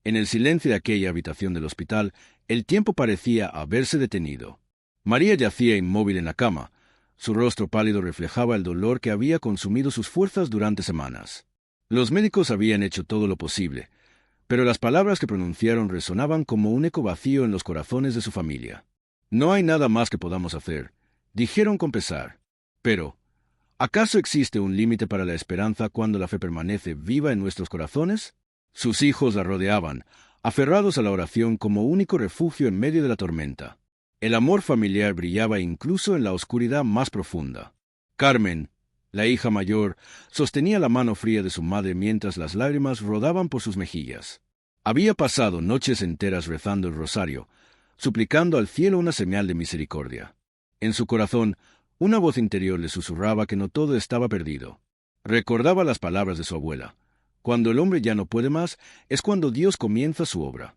En el silencio de aquella habitación del hospital, el tiempo parecía haberse detenido. María yacía inmóvil en la cama. Su rostro pálido reflejaba el dolor que había consumido sus fuerzas durante semanas. Los médicos habían hecho todo lo posible, pero las palabras que pronunciaron resonaban como un eco vacío en los corazones de su familia. «No hay nada más que podamos hacer», dijeron con pesar. Pero, ¿acaso existe un límite para la esperanza cuando la fe permanece viva en nuestros corazones? Sus hijos la rodeaban, aferrados a la oración como único refugio en medio de la tormenta. El amor familiar brillaba incluso en la oscuridad más profunda. Carmen, la hija mayor, sostenía la mano fría de su madre mientras las lágrimas rodaban por sus mejillas. Había pasado noches enteras rezando el rosario, suplicando al cielo una señal de misericordia. En su corazón, una voz interior le susurraba que no todo estaba perdido. Recordaba las palabras de su abuela: «Cuando el hombre ya no puede más, es cuando Dios comienza su obra».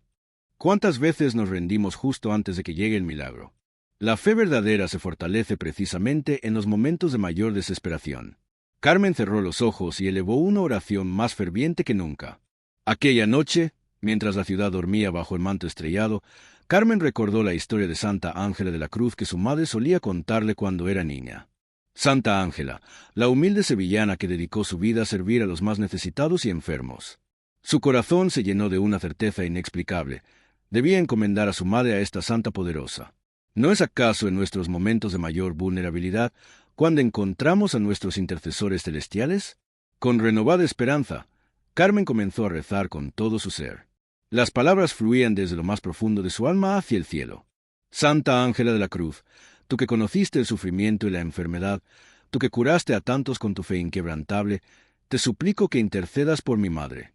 ¿Cuántas veces nos rendimos justo antes de que llegue el milagro? La fe verdadera se fortalece precisamente en los momentos de mayor desesperación. Carmen cerró los ojos y elevó una oración más ferviente que nunca. Aquella noche, mientras la ciudad dormía bajo el manto estrellado, Carmen recordó la historia de Santa Ángela de la Cruz que su madre solía contarle cuando era niña. Santa Ángela, la humilde sevillana que dedicó su vida a servir a los más necesitados y enfermos. Su corazón se llenó de una certeza inexplicable. Debía encomendar a su madre a esta santa poderosa. ¿No es acaso en nuestros momentos de mayor vulnerabilidad cuando encontramos a nuestros intercesores celestiales? Con renovada esperanza, Carmen comenzó a rezar con todo su ser. Las palabras fluían desde lo más profundo de su alma hacia el cielo. Santa Ángela de la Cruz, tú que conociste el sufrimiento y la enfermedad, tú que curaste a tantos con tu fe inquebrantable, te suplico que intercedas por mi madre.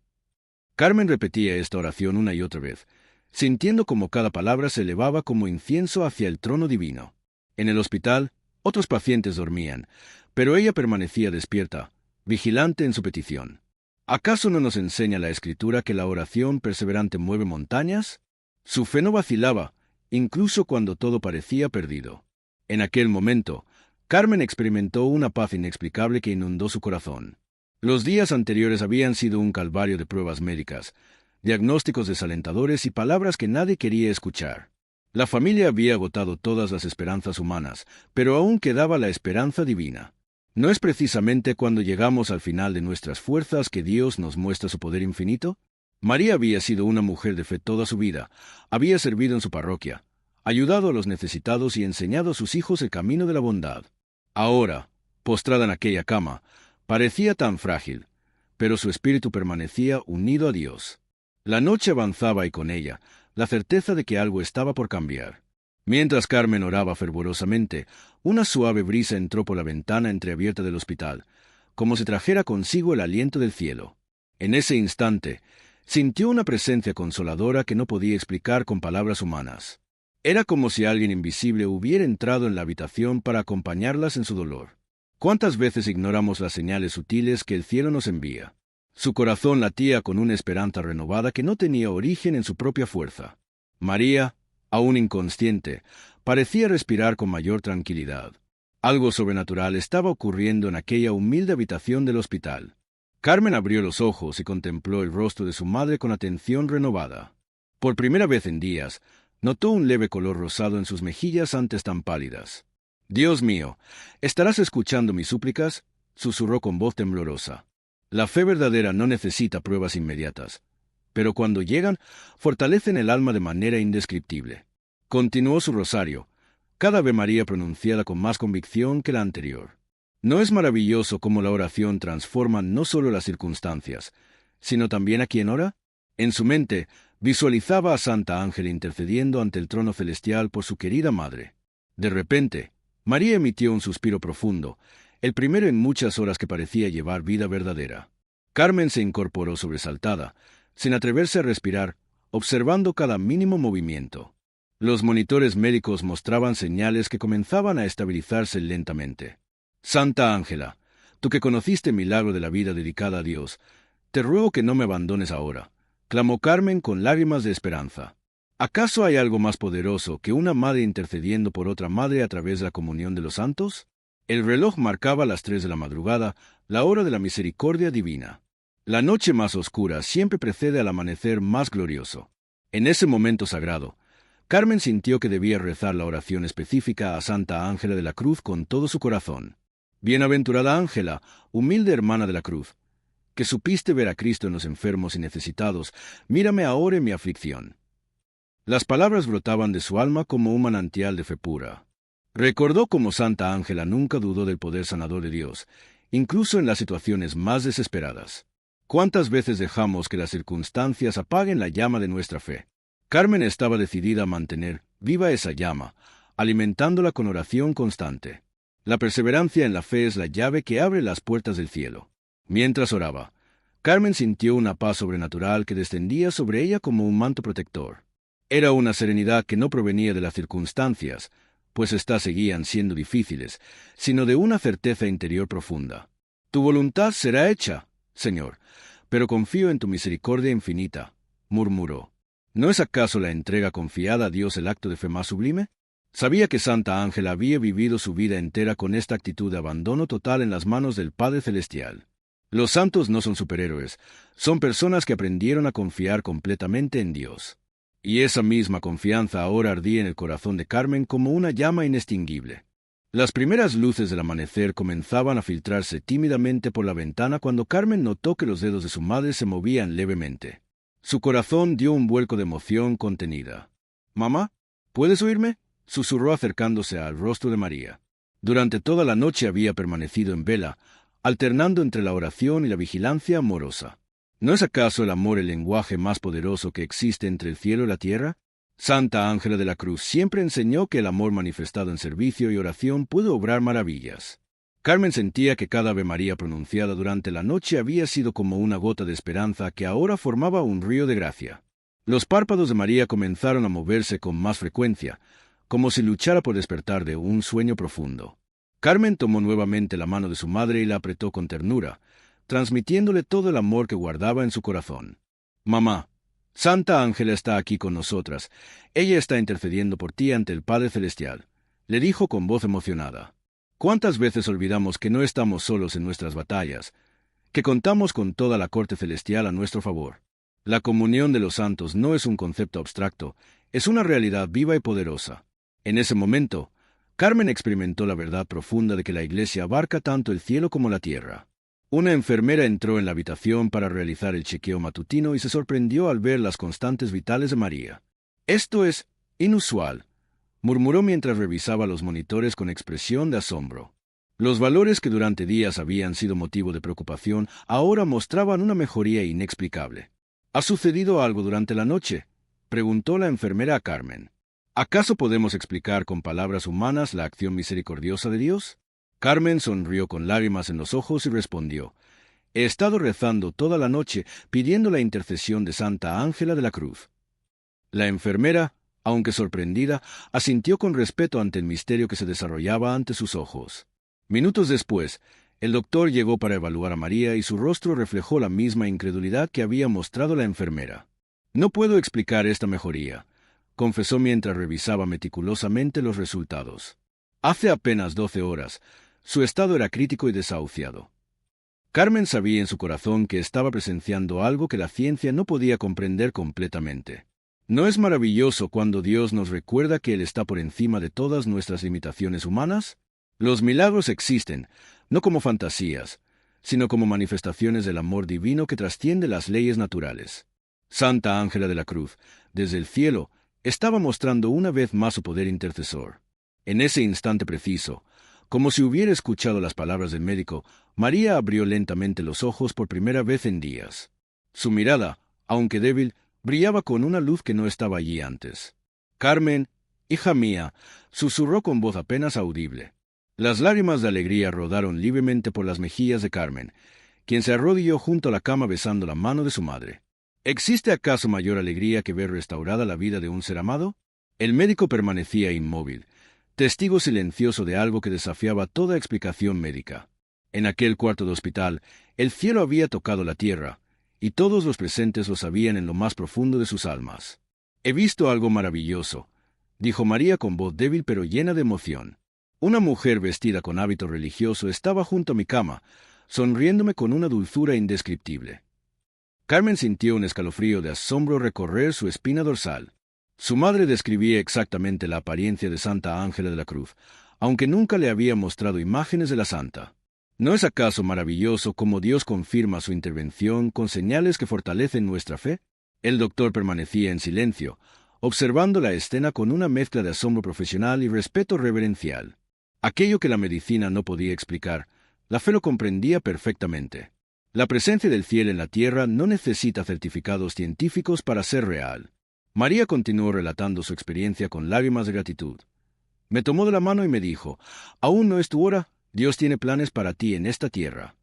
Carmen repetía esta oración una y otra vez, sintiendo como cada palabra se elevaba como incienso hacia el trono divino. En el hospital, otros pacientes dormían, pero ella permanecía despierta, vigilante en su petición. ¿Acaso no nos enseña la Escritura que la oración perseverante mueve montañas? Su fe no vacilaba, incluso cuando todo parecía perdido. En aquel momento, Carmen experimentó una paz inexplicable que inundó su corazón. Los días anteriores habían sido un calvario de pruebas médicas, diagnósticos desalentadores y palabras que nadie quería escuchar. La familia había agotado todas las esperanzas humanas, pero aún quedaba la esperanza divina. ¿No es precisamente cuando llegamos al final de nuestras fuerzas que Dios nos muestra su poder infinito? María había sido una mujer de fe toda su vida, había servido en su parroquia, ayudado a los necesitados y enseñado a sus hijos el camino de la bondad. Ahora, postrada en aquella cama, parecía tan frágil, pero su espíritu permanecía unido a Dios. La noche avanzaba y con ella, la certeza de que algo estaba por cambiar. Mientras Carmen oraba fervorosamente, una suave brisa entró por la ventana entreabierta del hospital, como si trajera consigo el aliento del cielo. En ese instante, sintió una presencia consoladora que no podía explicar con palabras humanas. Era como si alguien invisible hubiera entrado en la habitación para acompañarlas en su dolor. ¿Cuántas veces ignoramos las señales sutiles que el cielo nos envía? Su corazón latía con una esperanza renovada que no tenía origen en su propia fuerza. María, aún inconsciente, parecía respirar con mayor tranquilidad. Algo sobrenatural estaba ocurriendo en aquella humilde habitación del hospital. Carmen abrió los ojos y contempló el rostro de su madre con atención renovada. Por primera vez en días, notó un leve color rosado en sus mejillas antes tan pálidas. «Dios mío, ¿estarás escuchando mis súplicas?», susurró con voz temblorosa. La fe verdadera no necesita pruebas inmediatas, pero cuando llegan, fortalecen el alma de manera indescriptible. Continuó su rosario, cada Ave María pronunciada con más convicción que la anterior. ¿No es maravilloso cómo la oración transforma no solo las circunstancias, sino también a quien ora? En su mente, visualizaba a Santa Ángela intercediendo ante el trono celestial por su querida madre. De repente, María emitió un suspiro profundo, el primero en muchas horas que parecía llevar vida verdadera. Carmen se incorporó sobresaltada, sin atreverse a respirar, observando cada mínimo movimiento. Los monitores médicos mostraban señales que comenzaban a estabilizarse lentamente. «Santa Ángela, tú que conociste el milagro de la vida dedicada a Dios, te ruego que no me abandones ahora», clamó Carmen con lágrimas de esperanza. ¿Acaso hay algo más poderoso que una madre intercediendo por otra madre a través de la comunión de los santos? El reloj marcaba las 3 de la madrugada, la hora de la misericordia divina. La noche más oscura siempre precede al amanecer más glorioso. En ese momento sagrado, Carmen sintió que debía rezar la oración específica a Santa Ángela de la Cruz con todo su corazón. Bienaventurada Ángela, humilde hermana de la Cruz, que supiste ver a Cristo en los enfermos y necesitados, mírame ahora en mi aflicción. Las palabras brotaban de su alma como un manantial de fe pura. Recordó cómo Santa Ángela nunca dudó del poder sanador de Dios, incluso en las situaciones más desesperadas. ¿Cuántas veces dejamos que las circunstancias apaguen la llama de nuestra fe? Carmen estaba decidida a mantener viva esa llama, alimentándola con oración constante. La perseverancia en la fe es la llave que abre las puertas del cielo. Mientras oraba, Carmen sintió una paz sobrenatural que descendía sobre ella como un manto protector. Era una serenidad que no provenía de las circunstancias, pues éstas seguían siendo difíciles, sino de una certeza interior profunda. Tu voluntad será hecha, Señor, pero confío en tu misericordia infinita, murmuró. ¿No es acaso la entrega confiada a Dios el acto de fe más sublime? Sabía que Santa Ángela había vivido su vida entera con esta actitud de abandono total en las manos del Padre Celestial. Los santos no son superhéroes, son personas que aprendieron a confiar completamente en Dios. Y esa misma confianza ahora ardía en el corazón de Carmen como una llama inextinguible. Las primeras luces del amanecer comenzaban a filtrarse tímidamente por la ventana cuando Carmen notó que los dedos de su madre se movían levemente. Su corazón dio un vuelco de emoción contenida. «Mamá, ¿puedes oírme?», susurró acercándose al rostro de María. Durante toda la noche había permanecido en vela, alternando entre la oración y la vigilancia amorosa. ¿No es acaso el amor el lenguaje más poderoso que existe entre el cielo y la tierra? Santa Ángela de la Cruz siempre enseñó que el amor manifestado en servicio y oración puede obrar maravillas. Carmen sentía que cada Ave María pronunciada durante la noche había sido como una gota de esperanza que ahora formaba un río de gracia. Los párpados de María comenzaron a moverse con más frecuencia, como si luchara por despertar de un sueño profundo. Carmen tomó nuevamente la mano de su madre y la apretó con ternura, transmitiéndole todo el amor que guardaba en su corazón. «Mamá, Santa Ángela está aquí con nosotras. Ella está intercediendo por ti ante el Padre Celestial», le dijo con voz emocionada. ¿Cuántas veces olvidamos que no estamos solos en nuestras batallas, que contamos con toda la corte celestial a nuestro favor? La comunión de los santos no es un concepto abstracto, es una realidad viva y poderosa. En ese momento, Carmen experimentó la verdad profunda de que la Iglesia abarca tanto el cielo como la tierra. Una enfermera entró en la habitación para realizar el chequeo matutino y se sorprendió al ver las constantes vitales de María. «Esto es inusual», murmuró mientras revisaba los monitores con expresión de asombro. Los valores que durante días habían sido motivo de preocupación ahora mostraban una mejoría inexplicable. «¿Ha sucedido algo durante la noche?», preguntó la enfermera a Carmen. «¿Acaso podemos explicar con palabras humanas la acción misericordiosa de Dios?». Carmen sonrió con lágrimas en los ojos y respondió: «He estado rezando toda la noche pidiendo la intercesión de Santa Ángela de la Cruz». La enfermera, aunque sorprendida, asintió con respeto ante el misterio que se desarrollaba ante sus ojos. Minutos después, el doctor llegó para evaluar a María y su rostro reflejó la misma incredulidad que había mostrado la enfermera. «No puedo explicar esta mejoría», confesó mientras revisaba meticulosamente los resultados. Hace apenas 12 horas, su estado era crítico y desahuciado. Carmen sabía en su corazón que estaba presenciando algo que la ciencia no podía comprender completamente. ¿No es maravilloso cuando Dios nos recuerda que Él está por encima de todas nuestras limitaciones humanas? Los milagros existen, no como fantasías, sino como manifestaciones del amor divino que trasciende las leyes naturales. Santa Ángela de la Cruz, desde el cielo, estaba mostrando una vez más su poder intercesor. En ese instante preciso, como si hubiera escuchado las palabras del médico, María abrió lentamente los ojos por primera vez en días. Su mirada, aunque débil, brillaba con una luz que no estaba allí antes. «Carmen, hija mía», susurró con voz apenas audible. Las lágrimas de alegría rodaron libremente por las mejillas de Carmen, quien se arrodilló junto a la cama besando la mano de su madre. ¿Existe acaso mayor alegría que ver restaurada la vida de un ser amado? El médico permanecía inmóvil, testigo silencioso de algo que desafiaba toda explicación médica. En aquel cuarto de hospital, el cielo había tocado la tierra, y todos los presentes lo sabían en lo más profundo de sus almas. «He visto algo maravilloso», dijo María con voz débil pero llena de emoción. «Una mujer vestida con hábito religioso estaba junto a mi cama, sonriéndome con una dulzura indescriptible. Carmen sintió un escalofrío de asombro recorrer su espina dorsal. Su madre describía exactamente la apariencia de Santa Ángela de la Cruz, aunque nunca le había mostrado imágenes de la santa. ¿No es acaso maravilloso cómo Dios confirma su intervención con señales que fortalecen nuestra fe? El doctor permanecía en silencio, observando la escena con una mezcla de asombro profesional y respeto reverencial. Aquello que la medicina no podía explicar, la fe lo comprendía perfectamente. La presencia del cielo en la tierra no necesita certificados científicos para ser real. María continuó relatando su experiencia con lágrimas de gratitud. Me tomó de la mano y me dijo, «Aún no es tu hora, Dios tiene planes para ti en esta tierra».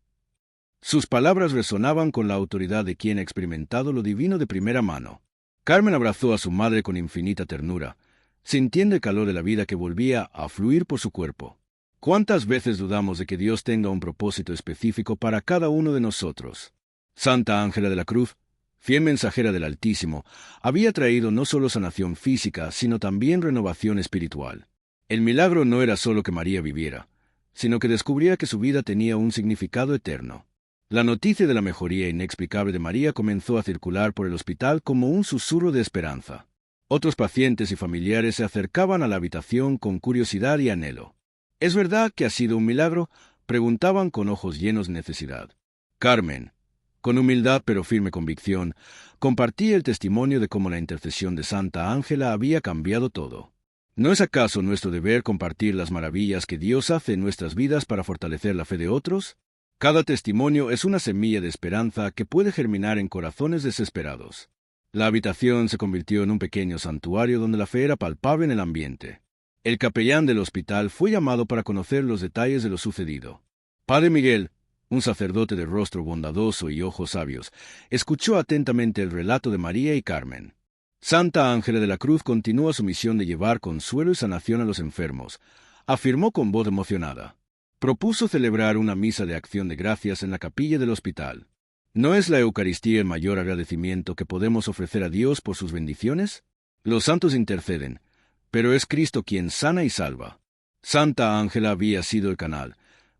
Sus palabras resonaban con la autoridad de quien ha experimentado lo divino de primera mano. Carmen abrazó a su madre con infinita ternura, sintiendo el calor de la vida que volvía a fluir por su cuerpo. ¿Cuántas veces dudamos de que Dios tenga un propósito específico para cada uno de nosotros? Santa Ángela de la Cruz, fiel mensajera del Altísimo, había traído no solo sanación física, sino también renovación espiritual. El milagro no era solo que María viviera, sino que descubría que su vida tenía un significado eterno. La noticia de la mejoría inexplicable de María comenzó a circular por el hospital como un susurro de esperanza. Otros pacientes y familiares se acercaban a la habitación con curiosidad y anhelo. ¿Es verdad que ha sido un milagro?, preguntaban con ojos llenos de necesidad. Carmen, con humildad pero firme convicción, compartía el testimonio de cómo la intercesión de Santa Ángela había cambiado todo. ¿No es acaso nuestro deber compartir las maravillas que Dios hace en nuestras vidas para fortalecer la fe de otros? Cada testimonio es una semilla de esperanza que puede germinar en corazones desesperados. La habitación se convirtió en un pequeño santuario donde la fe era palpable en el ambiente. El capellán del hospital fue llamado para conocer los detalles de lo sucedido. Padre Miguel, un sacerdote de rostro bondadoso y ojos sabios, escuchó atentamente el relato de María y Carmen. Santa Ángela de la Cruz continúa su misión de llevar consuelo y sanación a los enfermos, afirmó con voz emocionada. Propuso celebrar una misa de acción de gracias en la capilla del hospital. ¿No es la Eucaristía el mayor agradecimiento que podemos ofrecer a Dios por sus bendiciones? Los santos interceden, pero es Cristo quien sana y salva. Santa Ángela había sido el canal,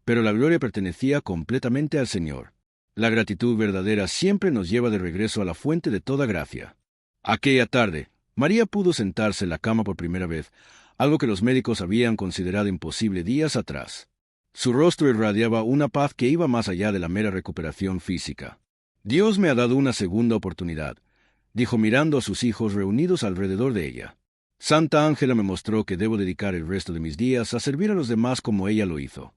pero la gloria pertenecía completamente al Señor. La gratitud verdadera siempre nos lleva de regreso a la fuente de toda gracia. Aquella tarde, María pudo sentarse en la cama por primera vez, algo que los médicos habían considerado imposible días atrás. Su rostro irradiaba una paz que iba más allá de la mera recuperación física. Dios me ha dado una segunda oportunidad, dijo mirando a sus hijos reunidos alrededor de ella. Santa Ángela me mostró que debo dedicar el resto de mis días a servir a los demás como ella lo hizo.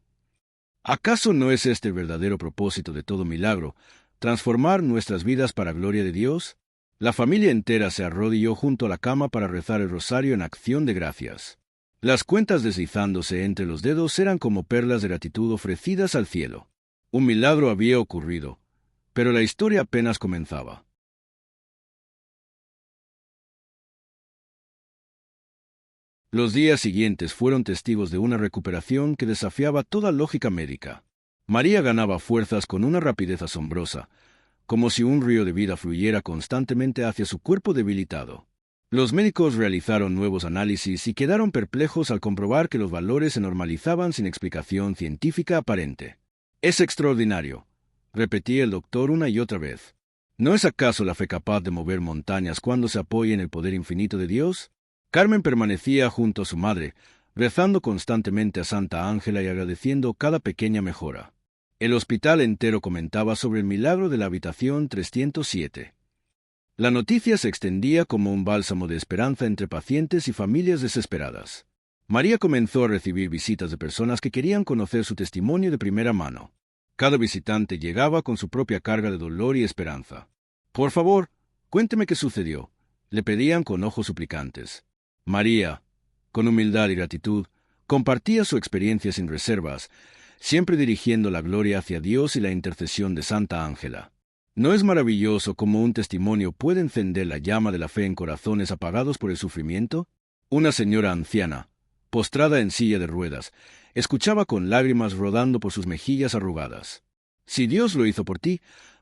¿Acaso no es este el verdadero propósito de todo milagro, transformar nuestras vidas para gloria de Dios? La familia entera se arrodilló junto a la cama para rezar el rosario en acción de gracias. Las cuentas deslizándose entre los dedos eran como perlas de gratitud ofrecidas al cielo. Un milagro había ocurrido, pero la historia apenas comenzaba. Los días siguientes fueron testigos de una recuperación que desafiaba toda lógica médica. María ganaba fuerzas con una rapidez asombrosa, como si un río de vida fluyera constantemente hacia su cuerpo debilitado. Los médicos realizaron nuevos análisis y quedaron perplejos al comprobar que los valores se normalizaban sin explicación científica aparente. «Es extraordinario», repetía el doctor una y otra vez. ¿No es acaso la fe capaz de mover montañas cuando se apoya en el poder infinito de Dios? Carmen permanecía junto a su madre, rezando constantemente a Santa Ángela y agradeciendo cada pequeña mejora. El hospital entero comentaba sobre el milagro de la habitación 307. La noticia se extendía como un bálsamo de esperanza entre pacientes y familias desesperadas. María comenzó a recibir visitas de personas que querían conocer su testimonio de primera mano. Cada visitante llegaba con su propia carga de dolor y esperanza. «Por favor, cuénteme qué sucedió», le pedían con ojos suplicantes. María, con humildad y gratitud, compartía su experiencia sin reservas, siempre dirigiendo la gloria hacia Dios y la intercesión de Santa Ángela. ¿No es maravilloso cómo un testimonio puede encender la llama de la fe en corazones apagados por el sufrimiento? Una señora anciana, postrada en silla de ruedas, escuchaba con lágrimas rodando por sus mejillas arrugadas. «Si Dios lo hizo por ti,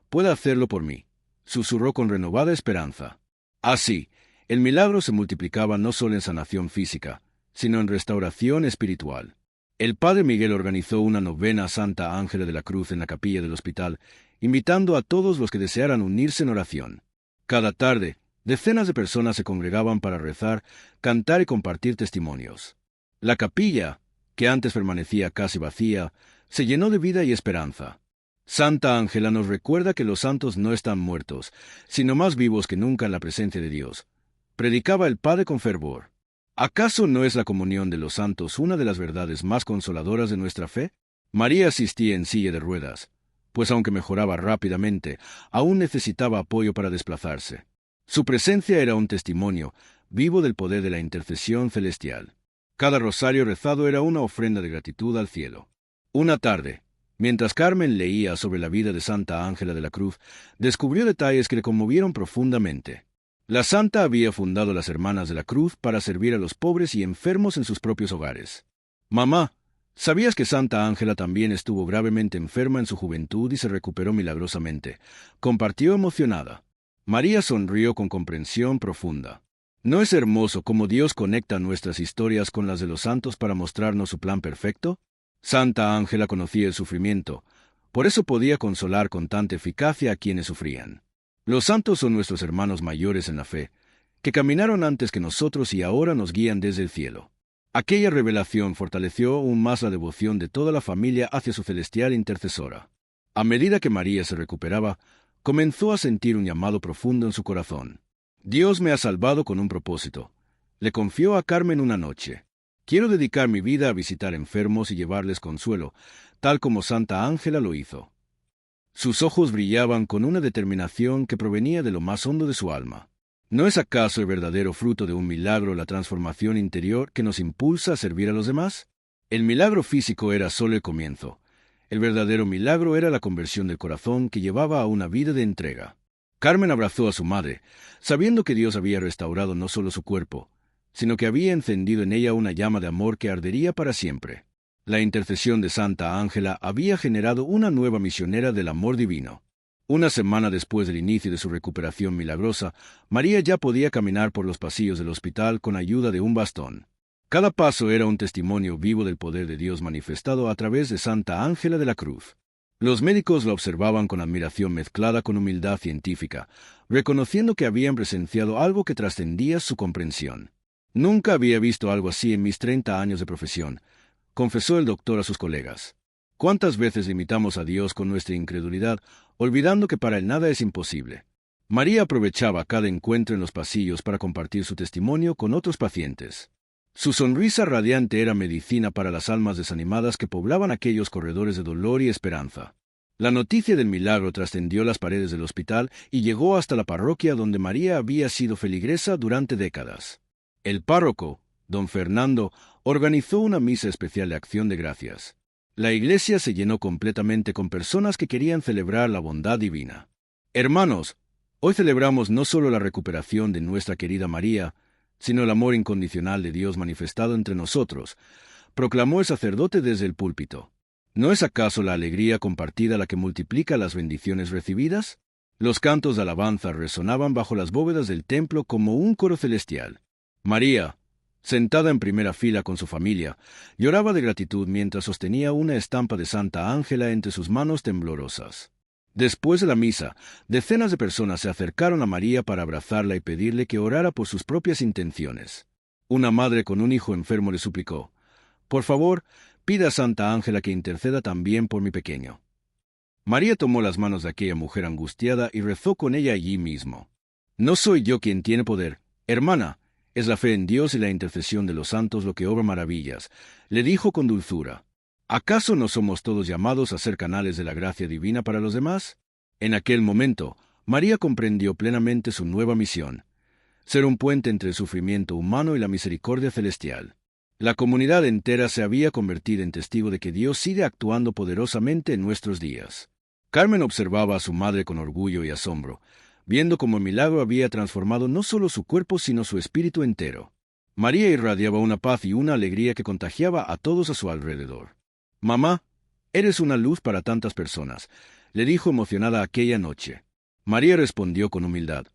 puede hacerlo por mí», susurró con renovada esperanza. Así, el milagro se multiplicaba no solo en sanación física, sino en restauración espiritual. El padre Miguel organizó una novena a Santa Ángela de la Cruz en la capilla del hospital, invitando a todos los que desearan unirse en oración. Cada tarde, decenas de personas se congregaban para rezar, cantar y compartir testimonios. La capilla, que antes permanecía casi vacía, se llenó de vida y esperanza. Santa Ángela nos recuerda que los santos no están muertos, sino más vivos que nunca en la presencia de Dios. Predicaba el padre con fervor. ¿Acaso no es la comunión de los santos una de las verdades más consoladoras de nuestra fe? María asistía en silla de ruedas, pues aunque mejoraba rápidamente, aún necesitaba apoyo para desplazarse. Su presencia era un testimonio vivo del poder de la intercesión celestial. Cada rosario rezado era una ofrenda de gratitud al cielo. Una tarde, mientras Carmen leía sobre la vida de Santa Ángela de la Cruz, descubrió detalles que le conmovieron profundamente. La santa había fundado las Hermanas de la Cruz para servir a los pobres y enfermos en sus propios hogares. Mamá, ¿sabías que Santa Ángela también estuvo gravemente enferma en su juventud y se recuperó milagrosamente? Compartió emocionada. María sonrió con comprensión profunda. ¿No es hermoso cómo Dios conecta nuestras historias con las de los santos para mostrarnos su plan perfecto? Santa Ángela conocía el sufrimiento, por eso podía consolar con tanta eficacia a quienes sufrían. Los santos son nuestros hermanos mayores en la fe, que caminaron antes que nosotros y ahora nos guían desde el cielo. Aquella revelación fortaleció aún más la devoción de toda la familia hacia su celestial intercesora. A medida que María se recuperaba, comenzó a sentir un llamado profundo en su corazón. Dios me ha salvado con un propósito. Le confió a Carmen una noche. Quiero dedicar mi vida a visitar enfermos y llevarles consuelo, tal como Santa Ángela lo hizo. Sus ojos brillaban con una determinación que provenía de lo más hondo de su alma. ¿No es acaso el verdadero fruto de un milagro la transformación interior que nos impulsa a servir a los demás? El milagro físico era solo el comienzo. El verdadero milagro era la conversión del corazón que llevaba a una vida de entrega. Carmen abrazó a su madre, sabiendo que Dios había restaurado no solo su cuerpo, sino que había encendido en ella una llama de amor que ardería para siempre. La intercesión de Santa Ángela había generado una nueva misionera del amor divino. Una semana después del inicio de su recuperación milagrosa, María ya podía caminar por los pasillos del hospital con ayuda de un bastón. Cada paso era un testimonio vivo del poder de Dios manifestado a través de Santa Ángela de la Cruz. Los médicos la observaban con admiración mezclada con humildad científica, reconociendo que habían presenciado algo que trascendía su comprensión. Nunca había visto algo así en mis 30 años de profesión, confesó el doctor a sus colegas. ¿Cuántas veces limitamos a Dios con nuestra incredulidad, olvidando que para él nada es imposible? María aprovechaba cada encuentro en los pasillos para compartir su testimonio con otros pacientes. Su sonrisa radiante era medicina para las almas desanimadas que poblaban aquellos corredores de dolor y esperanza. La noticia del milagro trascendió las paredes del hospital y llegó hasta la parroquia donde María había sido feligresa durante décadas. El párroco, don Fernando, organizó una misa especial de acción de gracias. La iglesia se llenó completamente con personas que querían celebrar la bondad divina. Hermanos, hoy celebramos no solo la recuperación de nuestra querida María, sino el amor incondicional de Dios manifestado entre nosotros, proclamó el sacerdote desde el púlpito. ¿No es acaso la alegría compartida la que multiplica las bendiciones recibidas? Los cantos de alabanza resonaban bajo las bóvedas del templo como un coro celestial. María, sentada en primera fila con su familia, lloraba de gratitud mientras sostenía una estampa de Santa Ángela entre sus manos temblorosas. Después de la misa, decenas de personas se acercaron a María para abrazarla y pedirle que orara por sus propias intenciones. Una madre con un hijo enfermo le suplicó: «Por favor, pida a Santa Ángela que interceda también por mi pequeño». María tomó las manos de aquella mujer angustiada y rezó con ella allí mismo. «No soy yo quien tiene poder, hermana. Es la fe en Dios y la intercesión de los santos lo que obra maravillas», le dijo con dulzura. ¿Acaso no somos todos llamados a ser canales de la gracia divina para los demás? En aquel momento, María comprendió plenamente su nueva misión: ser un puente entre el sufrimiento humano y la misericordia celestial. La comunidad entera se había convertido en testigo de que Dios sigue actuando poderosamente en nuestros días. Carmen observaba a su madre con orgullo y asombro, viendo cómo el milagro había transformado no solo su cuerpo sino su espíritu entero. María irradiaba una paz y una alegría que contagiaba a todos a su alrededor. «Mamá, eres una luz para tantas personas», le dijo emocionada aquella noche. María respondió con humildad: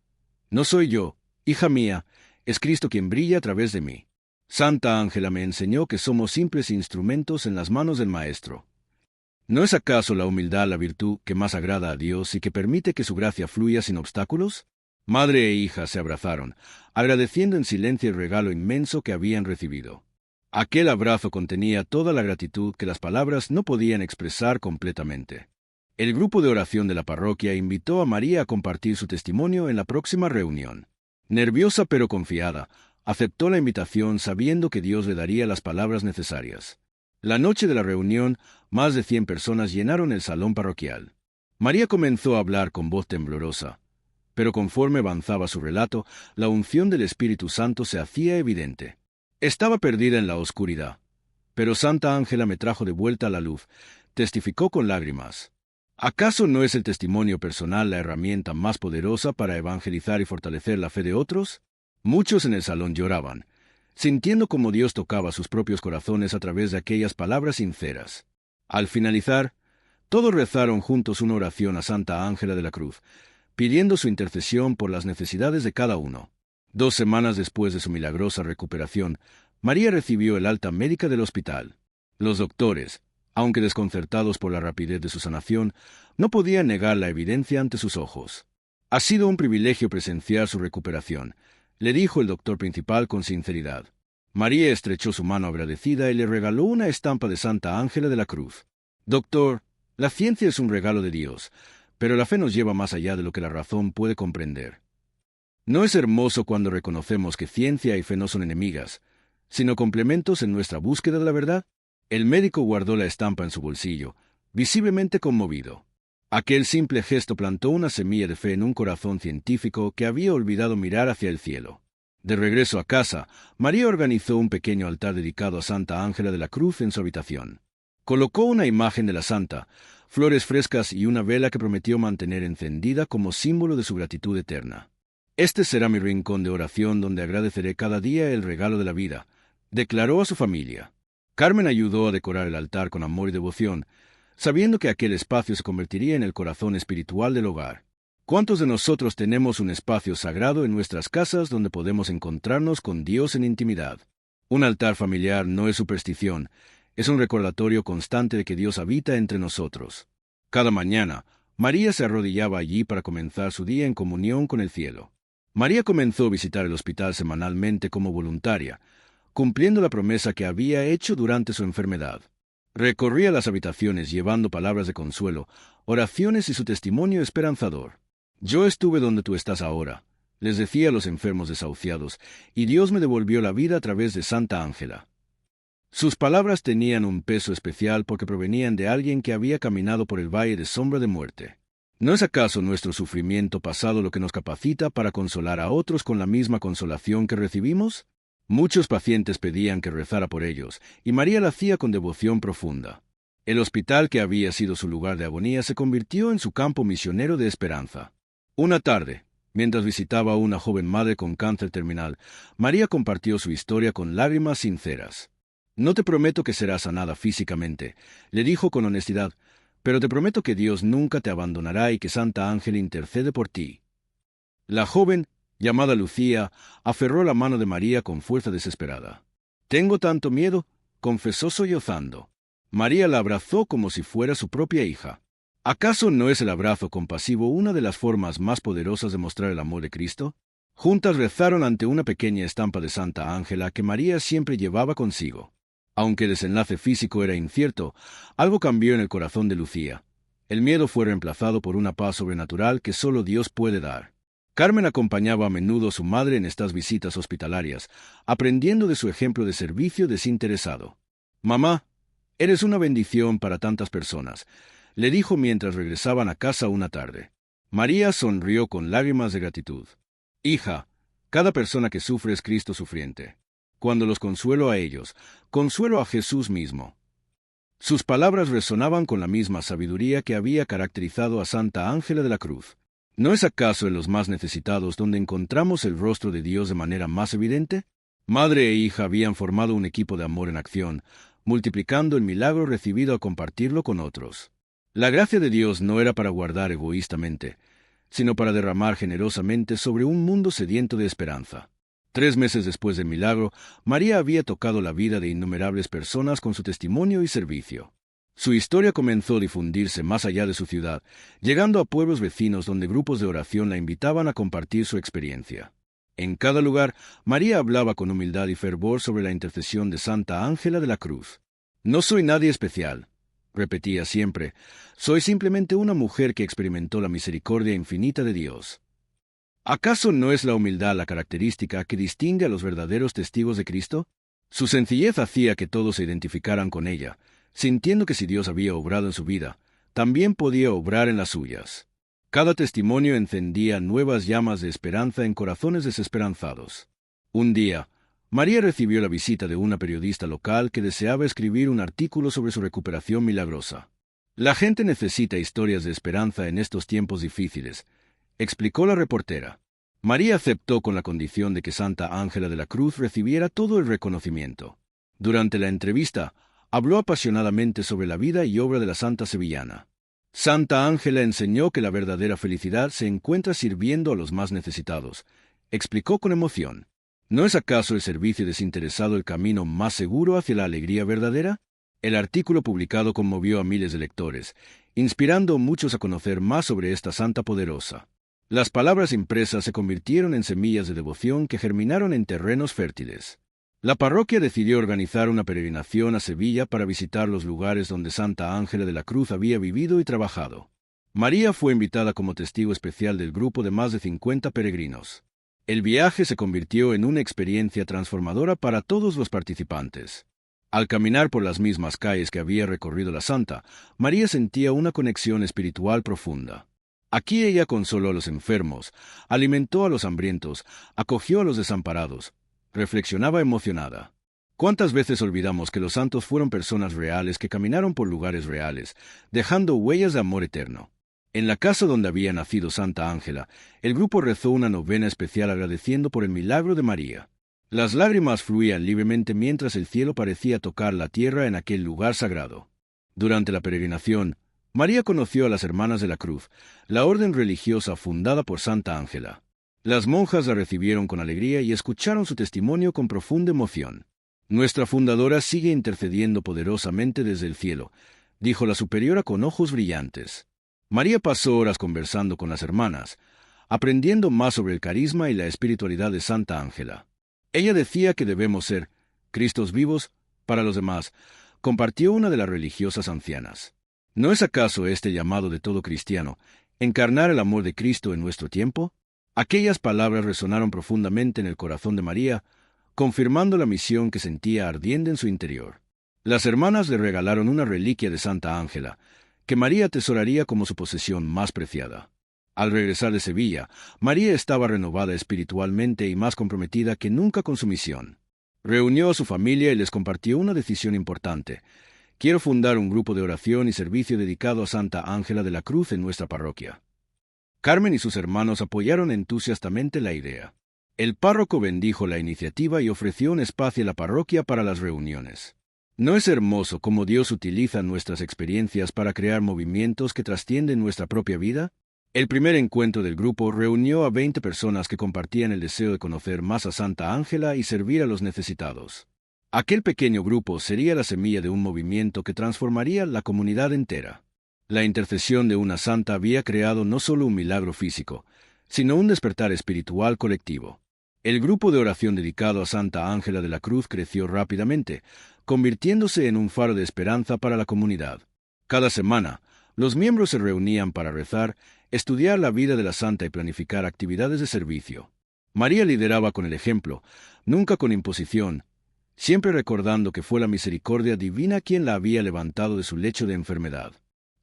«No soy yo, hija mía, es Cristo quien brilla a través de mí». Santa Ángela me enseñó que somos simples instrumentos en las manos del Maestro. ¿No es acaso la humildad la virtud que más agrada a Dios y que permite que su gracia fluya sin obstáculos? Madre e hija se abrazaron, agradeciendo en silencio el regalo inmenso que habían recibido. Aquel abrazo contenía toda la gratitud que las palabras no podían expresar completamente. El grupo de oración de la parroquia invitó a María a compartir su testimonio en la próxima reunión. Nerviosa pero confiada, aceptó la invitación sabiendo que Dios le daría las palabras necesarias. La noche de la reunión, más de 100 personas llenaron el salón parroquial. María comenzó a hablar con voz temblorosa, pero conforme avanzaba su relato, la unción del Espíritu Santo se hacía evidente. Estaba perdida en la oscuridad, pero Santa Ángela me trajo de vuelta a la luz, testificó con lágrimas. ¿Acaso no es el testimonio personal la herramienta más poderosa para evangelizar y fortalecer la fe de otros? Muchos en el salón lloraban, sintiendo cómo Dios tocaba sus propios corazones a través de aquellas palabras sinceras. Al finalizar, todos rezaron juntos una oración a Santa Ángela de la Cruz, pidiendo su intercesión por las necesidades de cada uno. 2 semanas después de su milagrosa recuperación, María recibió el alta médica del hospital. Los doctores, aunque desconcertados por la rapidez de su sanación, no podían negar la evidencia ante sus ojos. Ha sido un privilegio presenciar su recuperación, le dijo el doctor principal con sinceridad. María estrechó su mano agradecida y le regaló una estampa de Santa Ángela de la Cruz. Doctor, la ciencia es un regalo de Dios, pero la fe nos lleva más allá de lo que la razón puede comprender. ¿No es hermoso cuando reconocemos que ciencia y fe no son enemigas, sino complementos en nuestra búsqueda de la verdad? El médico guardó la estampa en su bolsillo, visiblemente conmovido. Aquel simple gesto plantó una semilla de fe en un corazón científico que había olvidado mirar hacia el cielo. De regreso a casa, María organizó un pequeño altar dedicado a Santa Ángela de la Cruz en su habitación. Colocó una imagen de la santa, flores frescas y una vela que prometió mantener encendida como símbolo de su gratitud eterna. Este será mi rincón de oración donde agradeceré cada día el regalo de la vida, declaró a su familia. Carmen ayudó a decorar el altar con amor y devoción, sabiendo que aquel espacio se convertiría en el corazón espiritual del hogar. ¿Cuántos de nosotros tenemos un espacio sagrado en nuestras casas donde podemos encontrarnos con Dios en intimidad? Un altar familiar no es superstición, es un recordatorio constante de que Dios habita entre nosotros. Cada mañana, María se arrodillaba allí para comenzar su día en comunión con el cielo. María comenzó a visitar el hospital semanalmente como voluntaria, cumpliendo la promesa que había hecho durante su enfermedad. Recorría las habitaciones llevando palabras de consuelo, oraciones y su testimonio esperanzador. Yo estuve donde tú estás ahora, les decía a los enfermos desahuciados, y Dios me devolvió la vida a través de Santa Ángela. Sus palabras tenían un peso especial porque provenían de alguien que había caminado por el valle de sombra de muerte. ¿No es acaso nuestro sufrimiento pasado lo que nos capacita para consolar a otros con la misma consolación que recibimos? Muchos pacientes pedían que rezara por ellos, y María lo hacía con devoción profunda. El hospital que había sido su lugar de agonía se convirtió en su campo misionero de esperanza. Una tarde, mientras visitaba a una joven madre con cáncer terminal, María compartió su historia con lágrimas sinceras. «No te prometo que serás sanada físicamente», le dijo con honestidad, «pero te prometo que Dios nunca te abandonará y que Santa Ángela intercede por ti». La joven, llamada Lucía, aferró la mano de María con fuerza desesperada. «Tengo tanto miedo», confesó sollozando. María la abrazó como si fuera su propia hija. ¿Acaso no es el abrazo compasivo una de las formas más poderosas de mostrar el amor de Cristo? Juntas rezaron ante una pequeña estampa de Santa Ángela que María siempre llevaba consigo. Aunque el desenlace físico era incierto, algo cambió en el corazón de Lucía. El miedo fue reemplazado por una paz sobrenatural que solo Dios puede dar. Carmen acompañaba a menudo a su madre en estas visitas hospitalarias, aprendiendo de su ejemplo de servicio desinteresado. «Mamá, eres una bendición para tantas personas», le dijo mientras regresaban a casa una tarde. María sonrió con lágrimas de gratitud. «Hija, cada persona que sufre es Cristo sufriente. Cuando los consuelo a ellos, consuelo a Jesús mismo». Sus palabras resonaban con la misma sabiduría que había caracterizado a Santa Ángela de la Cruz. ¿No es acaso en los más necesitados donde encontramos el rostro de Dios de manera más evidente? Madre e hija habían formado un equipo de amor en acción, multiplicando el milagro recibido al compartirlo con otros. La gracia de Dios no era para guardar egoístamente, sino para derramar generosamente sobre un mundo sediento de esperanza. 3 meses después del milagro, María había tocado la vida de innumerables personas con su testimonio y servicio. Su historia comenzó a difundirse más allá de su ciudad, llegando a pueblos vecinos donde grupos de oración la invitaban a compartir su experiencia. En cada lugar, María hablaba con humildad y fervor sobre la intercesión de Santa Ángela de la Cruz. «No soy nadie especial», repetía siempre, «soy simplemente una mujer que experimentó la misericordia infinita de Dios». ¿Acaso no es la humildad la característica que distingue a los verdaderos testigos de Cristo? Su sencillez hacía que todos se identificaran con ella, sintiendo que si Dios había obrado en su vida, también podía obrar en las suyas. Cada testimonio encendía nuevas llamas de esperanza en corazones desesperanzados. Un día, María recibió la visita de una periodista local que deseaba escribir un artículo sobre su recuperación milagrosa. «La gente necesita historias de esperanza en estos tiempos difíciles», explicó la reportera. María aceptó con la condición de que Santa Ángela de la Cruz recibiera todo el reconocimiento. Durante la entrevista, habló apasionadamente sobre la vida y obra de la santa sevillana. Santa Ángela enseñó que la verdadera felicidad se encuentra sirviendo a los más necesitados, explicó con emoción. ¿No es acaso el servicio desinteresado el camino más seguro hacia la alegría verdadera? El artículo publicado conmovió a miles de lectores, inspirando a muchos a conocer más sobre esta santa poderosa. Las palabras impresas se convirtieron en semillas de devoción que germinaron en terrenos fértiles. La parroquia decidió organizar una peregrinación a Sevilla para visitar los lugares donde Santa Ángela de la Cruz había vivido y trabajado. María fue invitada como testigo especial del grupo de más de 50 peregrinos. El viaje se convirtió en una experiencia transformadora para todos los participantes. Al caminar por las mismas calles que había recorrido la santa, María sentía una conexión espiritual profunda. Aquí ella consoló a los enfermos, alimentó a los hambrientos, acogió a los desamparados. Reflexionaba emocionada. ¿Cuántas veces olvidamos que los santos fueron personas reales que caminaron por lugares reales, dejando huellas de amor eterno? En la casa donde había nacido Santa Ángela, el grupo rezó una novena especial agradeciendo por el milagro de María. Las lágrimas fluían libremente mientras el cielo parecía tocar la tierra en aquel lugar sagrado. Durante la peregrinación, María conoció a las Hermanas de la Cruz, la orden religiosa fundada por Santa Ángela. Las monjas la recibieron con alegría y escucharon su testimonio con profunda emoción. «Nuestra fundadora sigue intercediendo poderosamente desde el cielo», dijo la superiora con ojos brillantes. María pasó horas conversando con las hermanas, aprendiendo más sobre el carisma y la espiritualidad de Santa Ángela. Ella decía que debemos ser Cristos vivos para los demás, compartió una de las religiosas ancianas. ¿No es acaso este llamado de todo cristiano, encarnar el amor de Cristo en nuestro tiempo? Aquellas palabras resonaron profundamente en el corazón de María, confirmando la misión que sentía ardiendo en su interior. Las hermanas le regalaron una reliquia de Santa Ángela, que María atesoraría como su posesión más preciada. Al regresar de Sevilla, María estaba renovada espiritualmente y más comprometida que nunca con su misión. Reunió a su familia y les compartió una decisión importante. «Quiero fundar un grupo de oración y servicio dedicado a Santa Ángela de la Cruz en nuestra parroquia». Carmen y sus hermanos apoyaron entusiastamente la idea. El párroco bendijo la iniciativa y ofreció un espacio en la parroquia para las reuniones. ¿No es hermoso cómo Dios utiliza nuestras experiencias para crear movimientos que trascienden nuestra propia vida? El primer encuentro del grupo reunió a 20 personas que compartían el deseo de conocer más a Santa Ángela y servir a los necesitados. Aquel pequeño grupo sería la semilla de un movimiento que transformaría la comunidad entera. La intercesión de una santa había creado no solo un milagro físico, sino un despertar espiritual colectivo. El grupo de oración dedicado a Santa Ángela de la Cruz creció rápidamente, convirtiéndose en un faro de esperanza para la comunidad. Cada semana, los miembros se reunían para rezar, estudiar la vida de la santa y planificar actividades de servicio. María lideraba con el ejemplo, nunca con imposición, siempre recordando que fue la misericordia divina quien la había levantado de su lecho de enfermedad.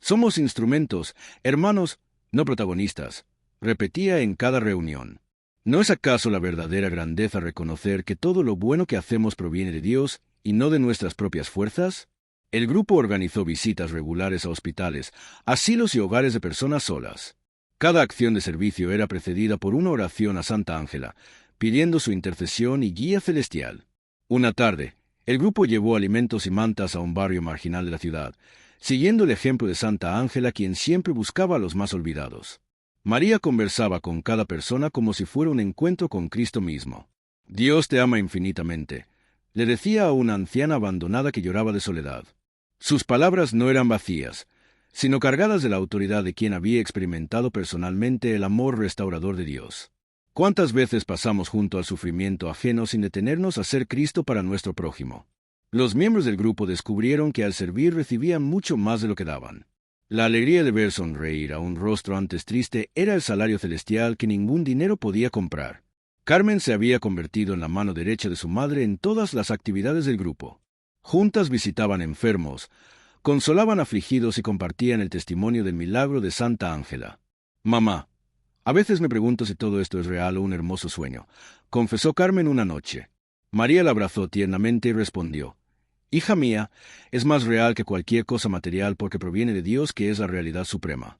«Somos instrumentos, hermanos, no protagonistas», repetía en cada reunión. ¿No es acaso la verdadera grandeza reconocer que todo lo bueno que hacemos proviene de Dios y no de nuestras propias fuerzas? El grupo organizó visitas regulares a hospitales, asilos y hogares de personas solas. Cada acción de servicio era precedida por una oración a Santa Ángela, pidiendo su intercesión y guía celestial. Una tarde, el grupo llevó alimentos y mantas a un barrio marginal de la ciudad, siguiendo el ejemplo de Santa Ángela, quien siempre buscaba a los más olvidados. María conversaba con cada persona como si fuera un encuentro con Cristo mismo. Dios te ama infinitamente, le decía a una anciana abandonada que lloraba de soledad. Sus palabras no eran vacías, sino cargadas de la autoridad de quien había experimentado personalmente el amor restaurador de Dios. ¿Cuántas veces pasamos junto al sufrimiento ajeno sin detenernos a ser Cristo para nuestro prójimo? Los miembros del grupo descubrieron que al servir recibían mucho más de lo que daban. La alegría de ver sonreír a un rostro antes triste era el salario celestial que ningún dinero podía comprar. Carmen se había convertido en la mano derecha de su madre en todas las actividades del grupo. Juntas visitaban enfermos, consolaban afligidos y compartían el testimonio del milagro de Santa Ángela. Mamá, a veces me pregunto si todo esto es real o un hermoso sueño, confesó Carmen una noche. María la abrazó tiernamente y respondió: Hija mía, es más real que cualquier cosa material porque proviene de Dios, que es la realidad suprema.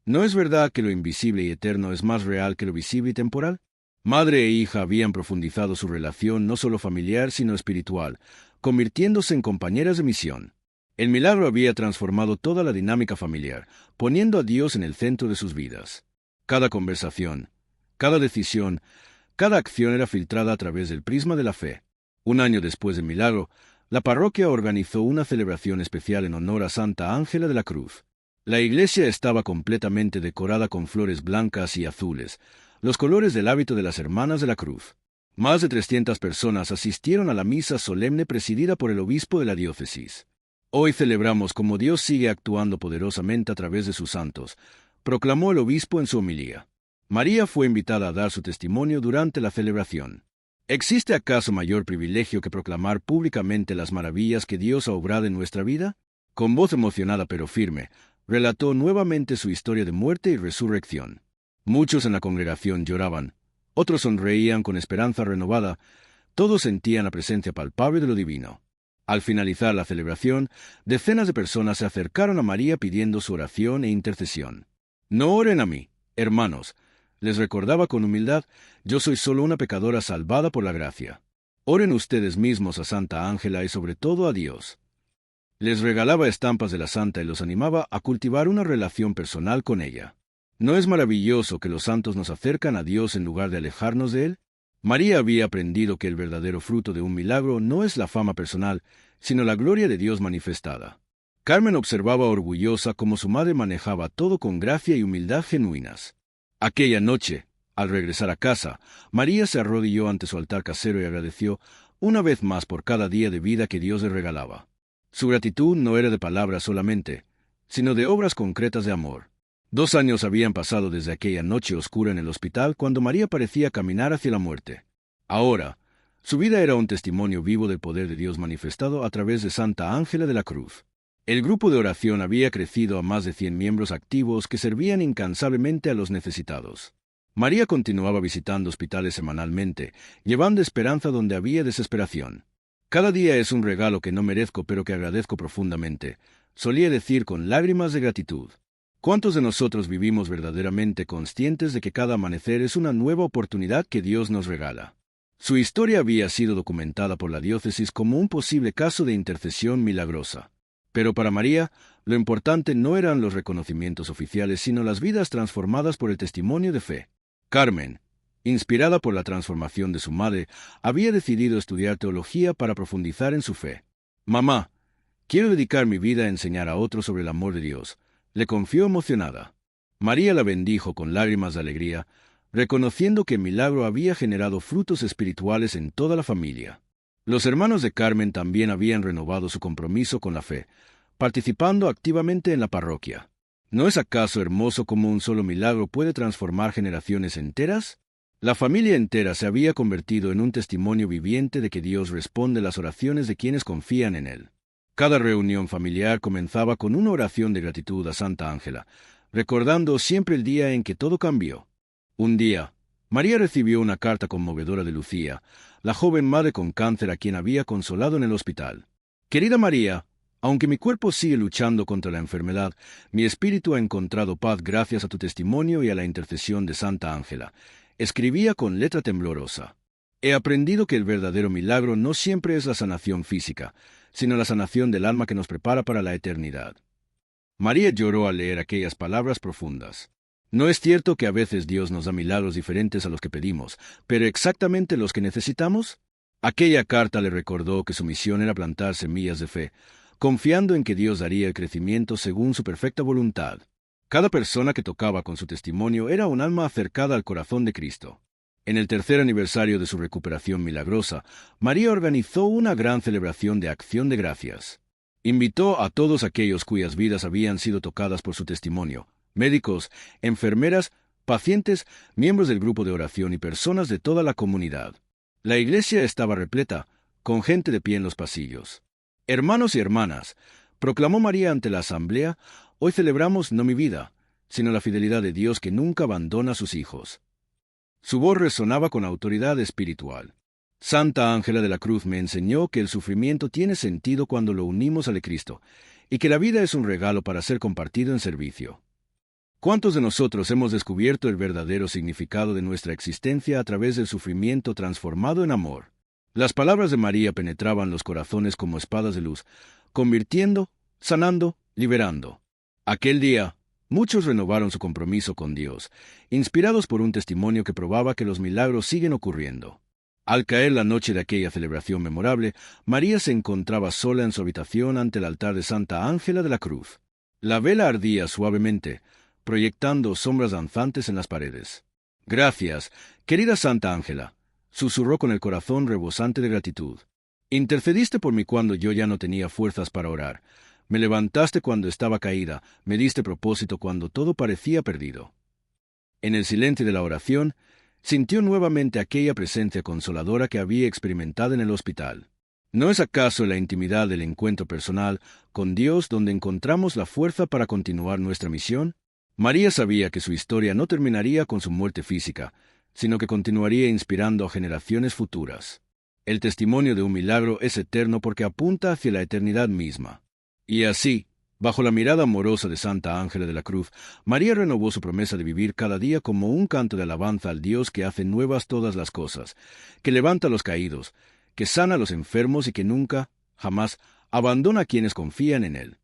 ¿No es verdad que lo invisible y eterno es más real que lo visible y temporal? Madre e hija habían profundizado su relación no solo familiar sino espiritual, convirtiéndose en compañeras de misión. El milagro había transformado toda la dinámica familiar, poniendo a Dios en el centro de sus vidas. Cada conversación, cada decisión, cada acción era filtrada a través del prisma de la fe. Un año después del milagro, la parroquia organizó una celebración especial en honor a Santa Ángela de la Cruz. La iglesia estaba completamente decorada con flores blancas y azules, los colores del hábito de las Hermanas de la Cruz. Más de 300 personas asistieron a la misa solemne presidida por el obispo de la diócesis. Hoy celebramos cómo Dios sigue actuando poderosamente a través de sus santos, proclamó el obispo en su homilía. María fue invitada a dar su testimonio durante la celebración. ¿Existe acaso mayor privilegio que proclamar públicamente las maravillas que Dios ha obrado en nuestra vida? Con voz emocionada pero firme, relató nuevamente su historia de muerte y resurrección. Muchos en la congregación lloraban, otros sonreían con esperanza renovada, todos sentían la presencia palpable de lo divino. Al finalizar la celebración, decenas de personas se acercaron a María pidiendo su oración e intercesión. No oren a mí, hermanos, les recordaba con humildad, yo soy solo una pecadora salvada por la gracia. Oren ustedes mismos a Santa Ángela y sobre todo a Dios. Les regalaba estampas de la santa y los animaba a cultivar una relación personal con ella. ¿No es maravilloso que los santos nos acercan a Dios en lugar de alejarnos de Él? María había aprendido que el verdadero fruto de un milagro no es la fama personal, sino la gloria de Dios manifestada. Carmen observaba orgullosa cómo su madre manejaba todo con gracia y humildad genuinas. Aquella noche, al regresar a casa, María se arrodilló ante su altar casero y agradeció una vez más por cada día de vida que Dios le regalaba. Su gratitud no era de palabras solamente, sino de obras concretas de amor. 2 años habían pasado desde aquella noche oscura en el hospital cuando María parecía caminar hacia la muerte. Ahora, su vida era un testimonio vivo del poder de Dios manifestado a través de Santa Ángela de la Cruz. El grupo de oración había crecido a más de 100 miembros activos que servían incansablemente a los necesitados. María continuaba visitando hospitales semanalmente, llevando esperanza donde había desesperación. Cada día es un regalo que no merezco pero que agradezco profundamente, solía decir con lágrimas de gratitud. ¿Cuántos de nosotros vivimos verdaderamente conscientes de que cada amanecer es una nueva oportunidad que Dios nos regala? Su historia había sido documentada por la diócesis como un posible caso de intercesión milagrosa. Pero para María, lo importante no eran los reconocimientos oficiales, sino las vidas transformadas por el testimonio de fe. Carmen, inspirada por la transformación de su madre, había decidido estudiar teología para profundizar en su fe. Mamá, quiero dedicar mi vida a enseñar a otros sobre el amor de Dios, le confió emocionada. María la bendijo con lágrimas de alegría, reconociendo que el milagro había generado frutos espirituales en toda la familia. Los hermanos de Carmen también habían renovado su compromiso con la fe, participando activamente en la parroquia. ¿No es acaso hermoso cómo un solo milagro puede transformar generaciones enteras? La familia entera se había convertido en un testimonio viviente de que Dios responde las oraciones de quienes confían en Él. Cada reunión familiar comenzaba con una oración de gratitud a Santa Ángela, recordando siempre el día en que todo cambió. Un día, María recibió una carta conmovedora de Lucía, la joven madre con cáncer a quien había consolado en el hospital. Querida María, aunque mi cuerpo sigue luchando contra la enfermedad, mi espíritu ha encontrado paz gracias a tu testimonio y a la intercesión de Santa Ángela. Escribía con letra temblorosa. He aprendido que el verdadero milagro no siempre es la sanación física, sino la sanación del alma que nos prepara para la eternidad. María lloró al leer aquellas palabras profundas. No es cierto que a veces Dios nos da milagros diferentes a los que pedimos, pero exactamente los que necesitamos. Aquella carta le recordó que su misión era plantar semillas de fe, confiando en que Dios daría el crecimiento según su perfecta voluntad. Cada persona que tocaba con su testimonio era un alma acercada al corazón de Cristo. En el tercer aniversario de su recuperación milagrosa, María organizó una gran celebración de acción de gracias. Invitó a todos aquellos cuyas vidas habían sido tocadas por su testimonio, médicos, enfermeras, pacientes, miembros del grupo de oración y personas de toda la comunidad. La iglesia estaba repleta, con gente de pie en los pasillos. Hermanos y hermanas, proclamó María ante la asamblea, hoy celebramos no mi vida, sino la fidelidad de Dios que nunca abandona a sus hijos. Su voz resonaba con autoridad espiritual. Santa Ángela de la Cruz me enseñó que el sufrimiento tiene sentido cuando lo unimos al de Cristo, y que la vida es un regalo para ser compartido en servicio. ¿Cuántos de nosotros hemos descubierto el verdadero significado de nuestra existencia a través del sufrimiento transformado en amor? Las palabras de María penetraban los corazones como espadas de luz, convirtiendo, sanando, liberando. Aquel día, muchos renovaron su compromiso con Dios, inspirados por un testimonio que probaba que los milagros siguen ocurriendo. Al caer la noche de aquella celebración memorable, María se encontraba sola en su habitación ante el altar de Santa Ángela de la Cruz. La vela ardía suavemente, proyectando sombras danzantes en las paredes. «Gracias, querida Santa Ángela», susurró con el corazón rebosante de gratitud. «Intercediste por mí cuando yo ya no tenía fuerzas para orar. Me levantaste cuando estaba caída, me diste propósito cuando todo parecía perdido». En el silencio de la oración, sintió nuevamente aquella presencia consoladora que había experimentado en el hospital. ¿No es acaso en la intimidad del encuentro personal con Dios donde encontramos la fuerza para continuar nuestra misión? María sabía que su historia no terminaría con su muerte física, sino que continuaría inspirando a generaciones futuras. El testimonio de un milagro es eterno porque apunta hacia la eternidad misma. Y así, bajo la mirada amorosa de Santa Ángela de la Cruz, María renovó su promesa de vivir cada día como un canto de alabanza al Dios que hace nuevas todas las cosas, que levanta a los caídos, que sana a los enfermos y que nunca, jamás, abandona a quienes confían en Él.